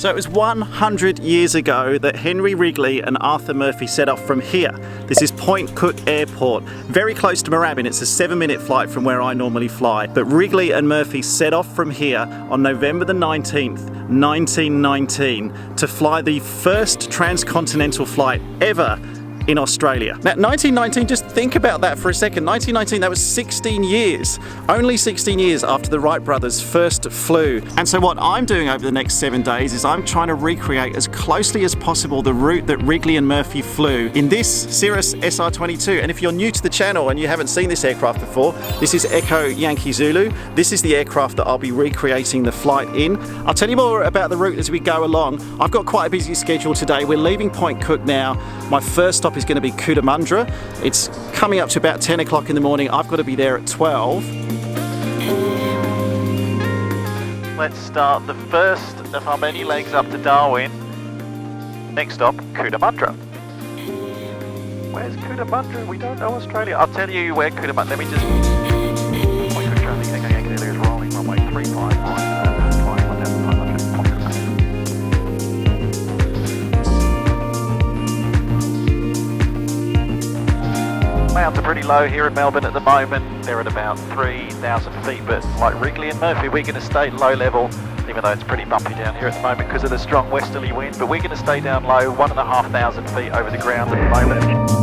So it was 100 years ago that Henry Wrigley and Arthur Murphy set off from here. This is Point Cook Airport, very close to Moorabbin. It's a 7-minute flight from where I normally fly. But Wrigley and Murphy set off from here on November the 19th, 1919, to fly the first transcontinental flight ever in Australia. Now, 1919, just think about that for a second. 1919, that was 16 years. Only 16 years after the Wright brothers first flew. And so what I'm doing over the next 7 days is I'm trying to recreate as closely as possible the route that Wrigley and Murphy flew in this Cirrus SR22. And if you're new to the channel and you haven't seen this aircraft before, this is Echo Yankee Zulu. This is the aircraft that I'll be recreating the flight in. I'll tell you more about the route as we go along. I've got quite a busy schedule today. We're leaving Point Cook now. My first stop is going to be Cootamundra. It's coming up to about 10 o'clock in the morning. I've got to be there at 12. Let's start the first of our many legs up to Darwin. Next stop, Cootamundra. Where's Cootamundra? We don't know Australia. I'll tell you where Cootamundra. Let me just. Point Cook traffic. Echo Yankee Zulu is rolling runway 35. Clouds are pretty low here in Melbourne at the moment. They're at about 3,000 feet, but like Wrigley and Murphy, we're going to stay low level, even though it's pretty bumpy down here at the moment because of the strong westerly wind, but we're going to stay down low, 1,500 feet over the ground at the moment.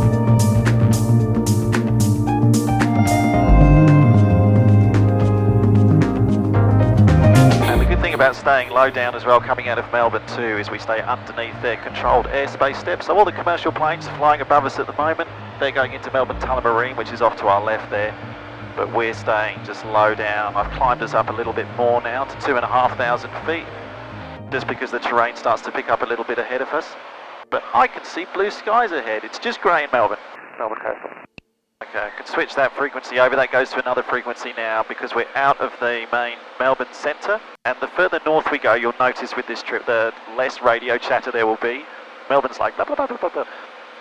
About staying low down as well coming out of Melbourne too is we stay underneath their controlled airspace steps. So all the commercial planes flying above us at the moment, they're going into Melbourne Tullamarine, which is off to our left there, but we're staying just low down. I've climbed us up a little bit more now to 2,500 feet just because the terrain starts to pick up a little bit ahead of us, but I can see blue skies ahead. It's just grey in Melbourne. Melbourne coastal. Okay, I can switch that frequency over. That goes to another frequency now because we're out of the main Melbourne centre. And the further north we go, you'll notice with this trip, the less radio chatter there will be. Melbourne's like blah, blah, blah, blah, blah, blah.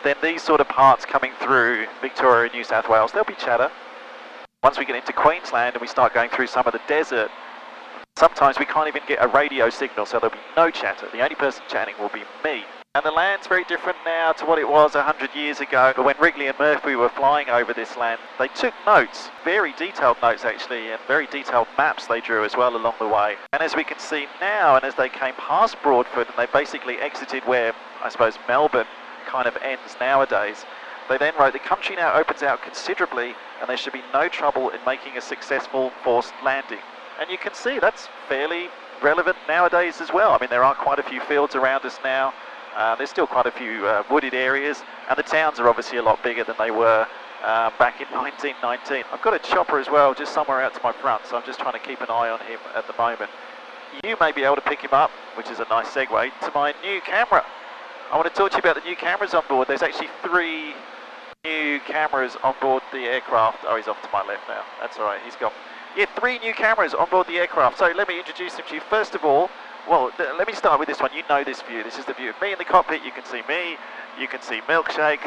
Then these sort of parts coming through Victoria and New South Wales, there'll be chatter. Once we get into Queensland and we start going through some of the desert, sometimes we can't even get a radio signal, so there'll be no chatter. The only person chatting will be me. And the land's very different now to what it was 100 years ago. But when Wrigley and Murphy were flying over this land, they took notes, very detailed notes actually, and very detailed maps they drew as well along the way. And as we can see now, and as they came past Broadford and they basically exited where, I suppose, Melbourne kind of ends nowadays, they then wrote, the country now opens out considerably and there should be no trouble in making a successful forced landing. And you can see that's fairly relevant nowadays as well. I mean, there are quite a few fields around us now. There's still quite a few wooded areas, and the towns are obviously a lot bigger than they were back in 1919. I've got a chopper as well, just somewhere out to my front, so I'm just trying to keep an eye on him at the moment. You may be able to pick him up, which is a nice segue, to my new camera. I want to talk to you about the new cameras on board. There's actually 3 new cameras on board the aircraft. Oh, he's off to my left now. That's all right, he's gone. Yeah, 3 new cameras on board the aircraft. So let me introduce them to you. First of all, well, let me start with this one. You know this view. This is the view of me in the cockpit. You can see me. You can see Milkshake.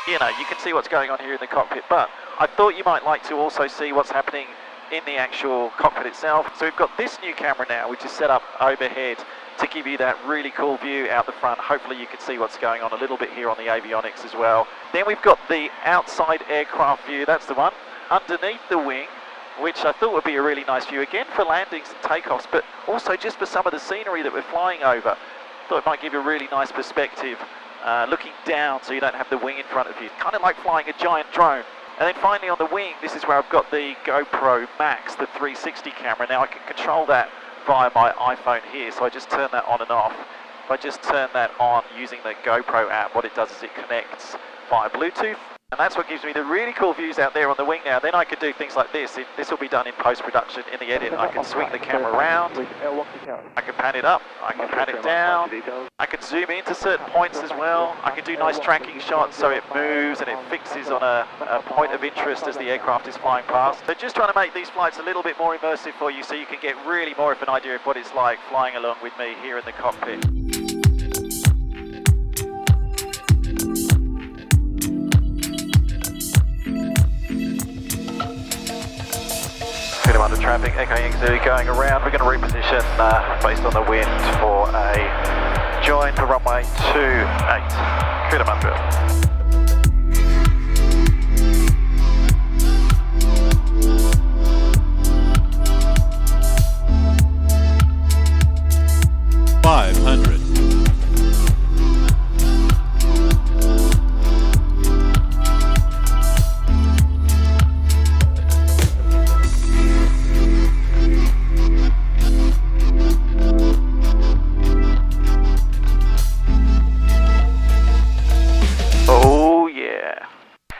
You know, you can see what's going on here in the cockpit. But I thought you might like to also see what's happening in the actual cockpit itself. So we've got this new camera now, which is set up overhead to give you that really cool view out the front. Hopefully you can see what's going on a little bit here on the avionics as well. Then we've got the outside aircraft view. That's the one. Underneath the wing, which I thought would be a really nice view, again for landings and takeoffs, but also just for some of the scenery that we're flying over. Thought it might give you a really nice perspective, looking down so you don't have the wing in front of you. Kind of like flying a giant drone. And then finally on the wing, this is where I've got the GoPro Max, the 360 camera. Now I can control that via my iPhone here, so I just turn that on and off. If I just turn that on using the GoPro app, what it does is it connects via Bluetooth. And that's what gives me the really cool views out there on the wing now. Then I could do things like this. This will be done in post-production in the edit. I can swing the camera around. I can pan it up. I can pan it down. I can zoom into certain points as well. I can do nice tracking shots so it moves and it fixes on a point of interest as the aircraft is flying past. So just trying to make these flights a little bit more immersive for you so you can get really more of an idea of what it's like flying along with me here in the cockpit. Cockpit traffic, Echo Yankee Zulu going around. We're going to reposition based on the wind for a join for runway 28, Cootamundra.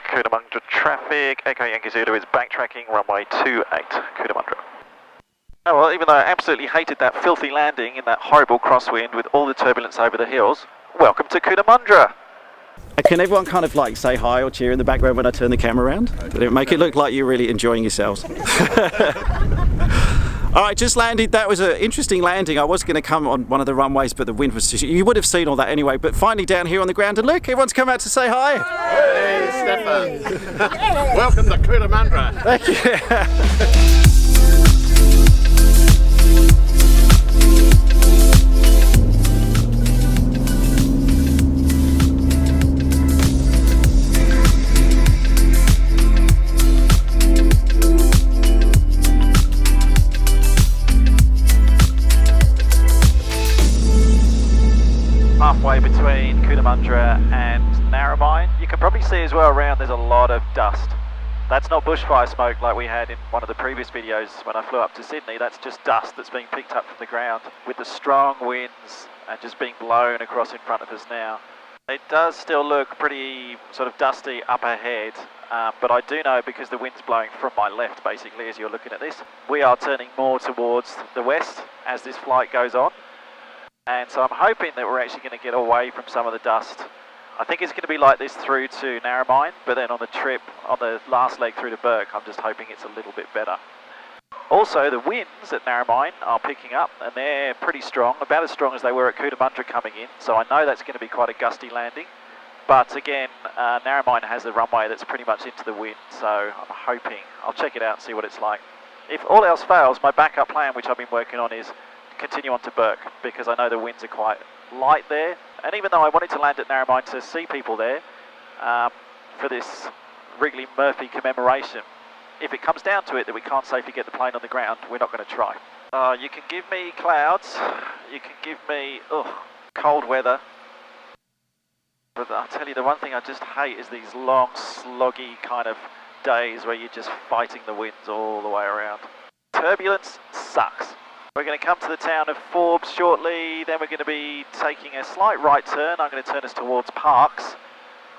Cootamundra traffic, Echo Yankee Zulu is backtracking runway 28, Cootamundra. Oh well, even though I absolutely hated that filthy landing in that horrible crosswind with all the turbulence over the hills, welcome to Cootamundra. Can everyone kind of like say hi or cheer in the background when I turn the camera around? Did it make it look like you're really enjoying yourselves? Alright, just landed. That was an interesting landing. I was going to come on one of the runways, but the wind was too... You would have seen all that anyway, but finally down here on the ground, and look, everyone's come out to say hi. Hey, Stefan. Welcome to Cootamundra. Thank you. Halfway between Cootamundra and Narromine. You can probably see as well around there's a lot of dust. That's not bushfire smoke like we had in one of the previous videos when I flew up to Sydney. That's just dust that's being picked up from the ground with the strong winds and just being blown across in front of us now. It does still look pretty sort of dusty up ahead, but I do know because the wind's blowing from my left basically as you're looking at this. We are turning more towards the west as this flight goes on. And so I'm hoping that we're actually going to get away from some of the dust. I think it's going to be like this through to Narromine, but then on the trip, on the last leg through to Bourke, I'm just hoping it's a little bit better. Also, the winds at Narromine are picking up, and they're pretty strong, about as strong as they were at Cootamundra coming in, so I know that's going to be quite a gusty landing. But again, Narromine has a runway that's pretty much into the wind, so I'm hoping, I'll check it out and see what it's like. If all else fails, my backup plan, which I've been working on, is continue on to Bourke, because I know the winds are quite light there, and even though I wanted to land at Narromine to see people there for this Wrigley Murphy commemoration, if it comes down to it that we can't safely get the plane on the ground, we're not going to try. You can give me clouds, you can give me cold weather, but I'll tell you the one thing I just hate is these long sloggy kind of days where you're just fighting the winds all the way around. Turbulence sucks. We're going to come to the town of Forbes shortly, then we're going to be taking a slight right turn. I'm going to turn us towards Parkes,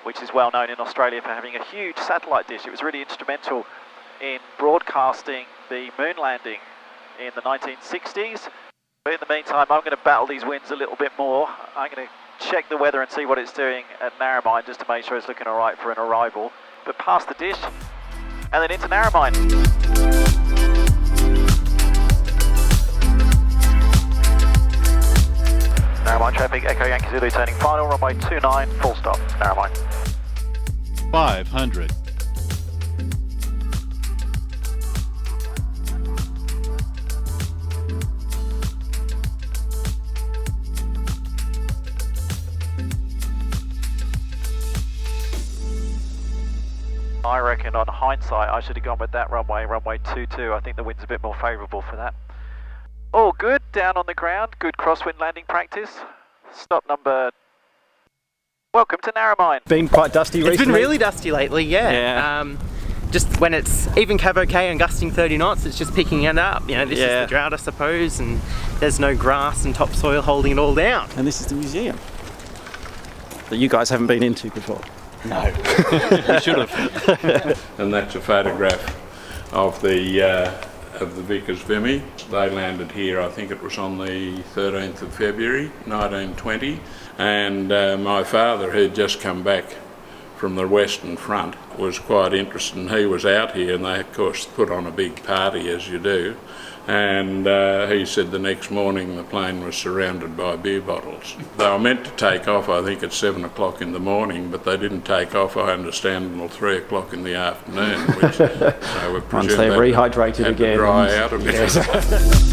which is well known in Australia for having a huge satellite dish. It was really instrumental in broadcasting the moon landing in the 1960s. But in the meantime, I'm going to battle these winds a little bit more. I'm going to check the weather and see what it's doing at Narromine just to make sure it's looking all right for an arrival. But past the dish and then into Narromine. Narromine traffic, Echo Yankee Zulu turning final, runway 29, full stop, Narromine. 500. I reckon on hindsight I should have gone with that runway 22. I think the wind's a bit more favourable for that. All good, down on the ground, good crosswind landing practice. Stop number... Welcome to Narromine. Been quite dusty recently? It's been really dusty lately, yeah. Just when it's even cab okay and gusting 30 knots, it's just picking it up. You know, this is the drought, I suppose, and there's no grass and topsoil holding it all down. And this is the museum that you guys haven't been into before. No. You should have. And that's a photograph of the Vickers Vimy. They landed here, I think it was on the 13th of February 1920, and my father, who'd just come back from the Western Front, was quite interested, and he was out here, and they of course put on a big party as you do, and he said the next morning the plane was surrounded by beer bottles. They were meant to take off, I think, at 7 o'clock in the morning, but they didn't take off, I understand, until 3 o'clock in the afternoon, which so we Once they're rehydrated had again. to dry out a bit. Yes.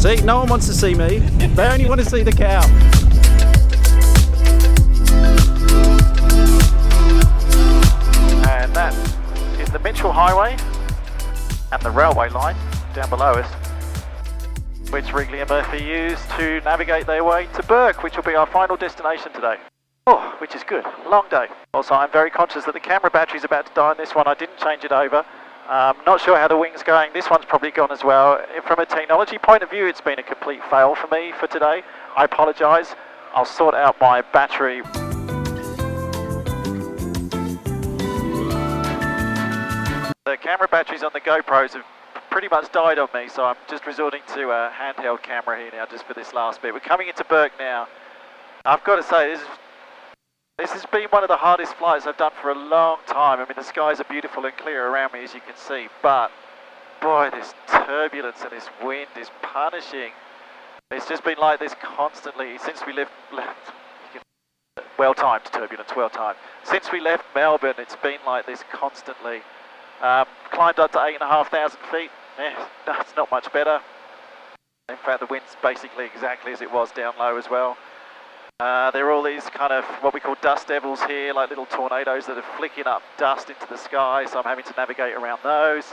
See, no one wants to see me. They only want to see the cow. And that is the Mitchell Highway and the railway line down below us, which Wrigley and Murphy use to navigate their way to Bourke, which will be our final destination today. Oh, which is good. Long day. Also, I'm very conscious that the camera battery's about to die on this one. I didn't change it over. Not sure how the wing's going. This one's probably gone as well. From a technology point of view, it's been a complete fail for me for today. I apologise. I'll sort out my battery. The camera batteries on the GoPros have pretty much died on me, so I'm just resorting to a handheld camera here now just for this last bit. We're coming into Bourke now. I've got to say, this has been one of the hardest flights I've done for a long time. I mean, the skies are beautiful and clear around me, as you can see, but boy, this turbulence and this wind is punishing. It's just been like this constantly since we left well-timed turbulence, well-timed. Since we left Melbourne, it's been like this constantly. Climbed up to 8,500 feet. That's not much better. In fact, the wind's basically exactly as it was down low as well. There are all these kind of what we call dust devils here, like little tornadoes that are flicking up dust into the sky, so I'm having to navigate around those.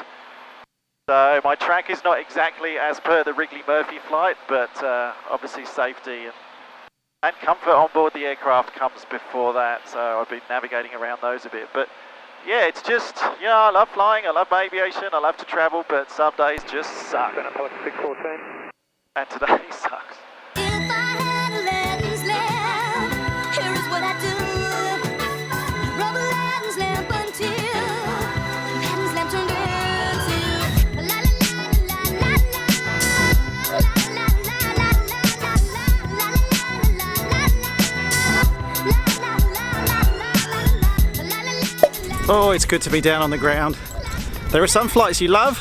So my track is not exactly as per the Wrigley Murphy flight, but obviously safety and comfort on board the aircraft comes before that, so I've been navigating around those a bit. But yeah, it's just, I love flying, I love aviation, I love to travel, but some days just suck. And today sucks. Oh, it's good to be down on the ground. There are some flights you love,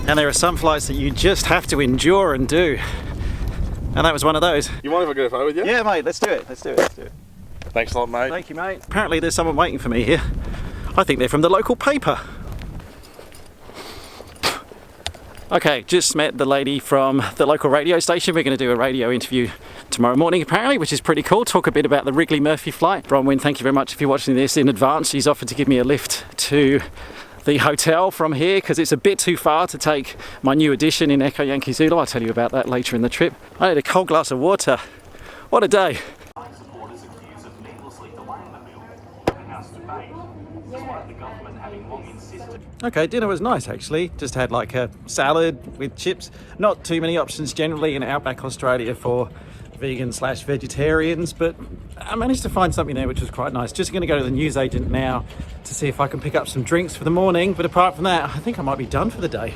and there are some flights that you just have to endure and do. And that was one of those. You mind if I go far with you? Yeah, mate, let's do it. Let's do it. Let's do it. Thanks a lot, mate. Thank you, mate. Apparently there's someone waiting for me here. I think they're from the local paper. Okay, just met the lady from the local radio station. We're going to do a radio interview tomorrow morning apparently, which is pretty cool. Talk a bit about the Wrigley Murphy flight. Bronwyn, thank you very much if you're watching this in advance. She's offered to give me a lift to the hotel from here because it's a bit too far to take my new edition in Echo Yankee Zulu. I'll tell you about that later in the trip. I had a cold glass of water. What a day. Okay, dinner was nice actually. Just had like a salad with chips. Not too many options generally in Outback Australia for vegan/vegetarians, but I managed to find something there which was quite nice. Just going to go to the newsagent now to see if I can pick up some drinks for the morning, but apart from that, I think I might be done for the day.